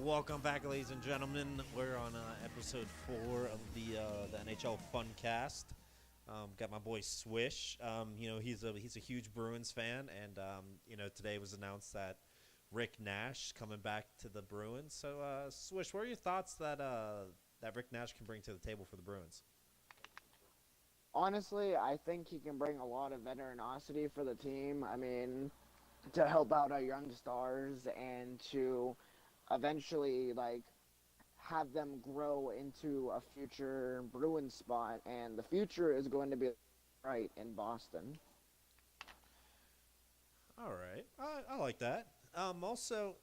Welcome back, ladies and gentlemen. We're on episode 4 of the NHL Funcast. Got my boy Swish. He's a huge Bruins fan, and today was announced that Rick Nash coming back to the Bruins. So, Swish, what are your thoughts that Rick Nash can bring to the table for the Bruins? Honestly, I think he can bring a lot of veteranosity for the team. I mean, to help out our young stars and to eventually have them grow into a future Bruins spot, and the future is going to be right in Boston. All right, I like that. Also,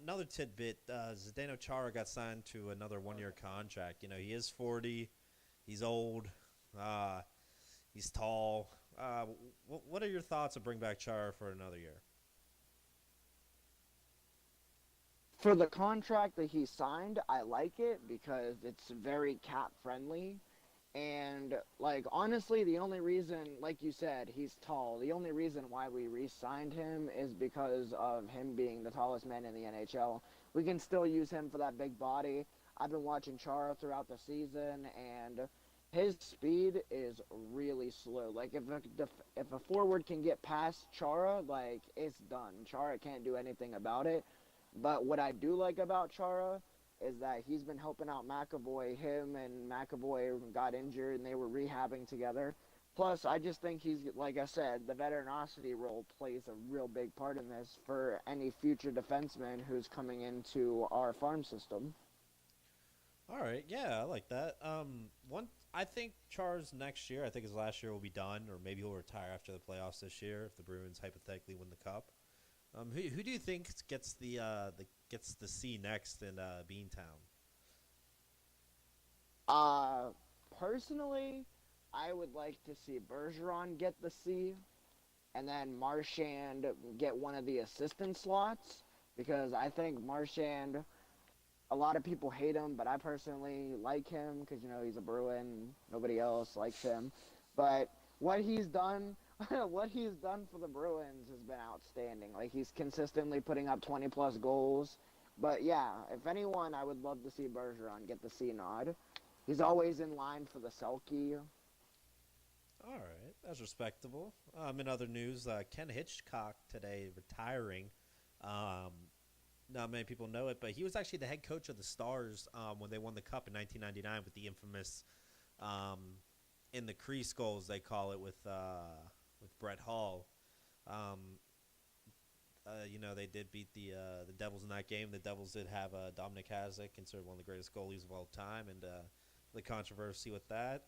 another tidbit: Zdeno Chara got signed to another one-year contract. He is 40. He's old. Uh, he's tall. What are your thoughts of bring back Chara for another year? For the contract that he signed, I like it because it's very cap friendly. And honestly, the only reason, like you said, he's tall. The only reason why we re-signed him is because of him being the tallest man in the NHL. We can still use him for that big body. I've been watching Chara throughout the season, and his speed is really slow. Like if a forward can get past Chara, it's done. Chara can't do anything about it. But what I do like about Chara is that he's been helping out McAvoy. Him and McAvoy got injured and they were rehabbing together. Plus, I just think he's, like I said, the veteranosity role plays a real big part in this for any future defenseman who's coming into our farm system. All right, yeah, I like that. I think Char's next year. I think his last year will be done, or maybe he'll retire after the playoffs this year if the Bruins hypothetically win the cup. Who do you think gets the C next in Beantown? Uh, Personally, I would like to see Bergeron get the C and then Marchand get one of the assistant slots because I think Marchand, a lot of people hate him, but I personally like him because he's a Bruin. Nobody else likes him, but what he's done, what he's done for the Bruins has been outstanding. Like he's consistently putting up 20 plus goals. But yeah, if anyone, I would love to see Bergeron get the C nod. He's always in line for the Selkie. All right, that's respectable. In other news, Ken Hitchcock today retiring. Um, Not many people know it, but he was actually the head coach of the Stars when they won the Cup in 1999 with the infamous in the crease goals they call it with Brett Hall. Um, they did beat the Devils in that game. The Devils did have Dominic Hasek, considered one of the greatest goalies of all time, and the controversy with that.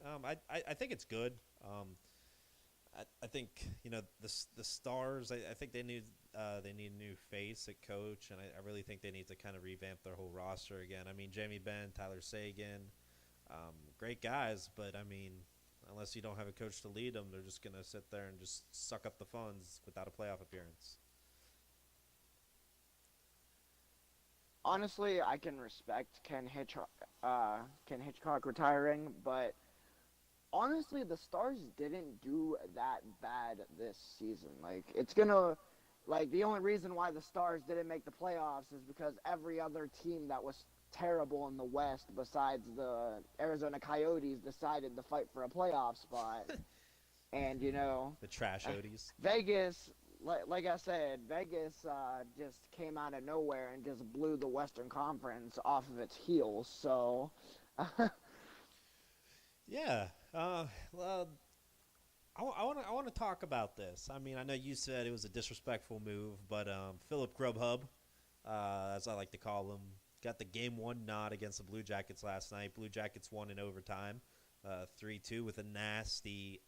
I think it's good. I think the Stars. I think they need a new face at coach, and I really think they need to kind of revamp their whole roster again. I mean, Jamie Benn, Tyler Seguin, great guys, but I mean, unless you don't have a coach to lead them, they're just gonna sit there and just suck up the funds without a playoff appearance. Honestly, I can respect Ken Hitchcock retiring, but honestly, the Stars didn't do that bad this season. The only reason why the Stars didn't make the playoffs is because every other team that was terrible in the West, besides the Arizona Coyotes, decided to fight for a playoff spot. And The trash Odies. Vegas, like I said, Vegas just came out of nowhere and just blew the Western Conference off of its heels. So, Yeah. Well, I want to talk about this. I mean, I know you said it was a disrespectful move, but Philip Grubhub, as I like to call him, got the game one nod against the Blue Jackets last night. Blue Jackets won in overtime, 3-2 with a nasty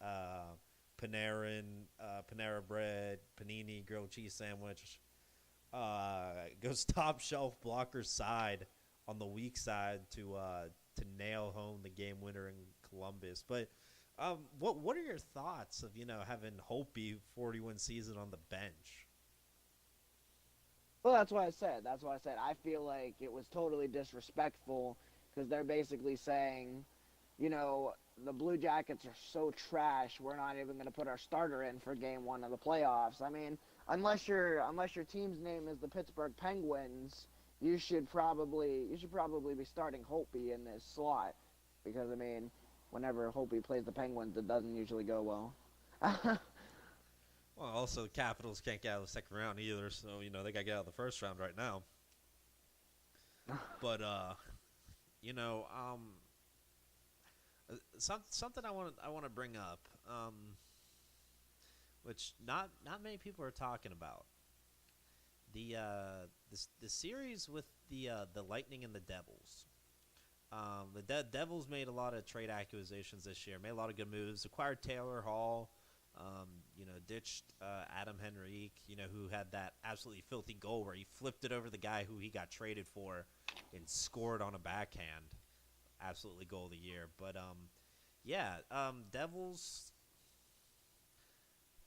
Panera bread, panini grilled cheese sandwich. Goes top shelf blocker side on the weak side to nail home the game winner in Columbus. But what are your thoughts of having Holtby 41 season on the bench? well, that's what I said. That's what I said. I feel like it was totally disrespectful because they're basically saying, the Blue Jackets are so trash. We're not even going to put our starter in for Game 1 of the playoffs. I mean, unless your team's name is the Pittsburgh Penguins you should probably be starting Holtby in this slot because I mean, whenever Holtby plays the Penguins, it doesn't usually go well. Well, also the Capitals can't get out of the second round either, so they got to get out of the first round right now. But you know, something I want to bring up, which not many people are talking about. The series with the Lightning and the Devils. The Devils made a lot of trade acquisitions this year. Made a lot of good moves. Acquired Taylor Hall. Ditched Adam Henrique. Who had that absolutely filthy goal where he flipped it over the guy who he got traded for, and scored on a backhand. Absolutely goal of the year. But Devils.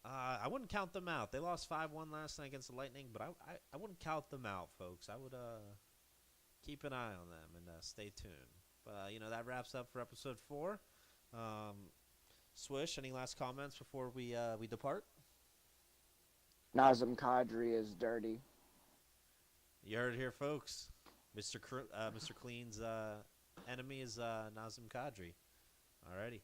I wouldn't count them out. They lost 5-1 last night against the Lightning, but I wouldn't count them out, folks. I would keep an eye on them and stay tuned. But that wraps up for episode 4. Swish, any last comments before we depart? Nazem Kadri is dirty. You heard it here, folks. Mr. Clean's enemy is Nazem Kadri. Alrighty.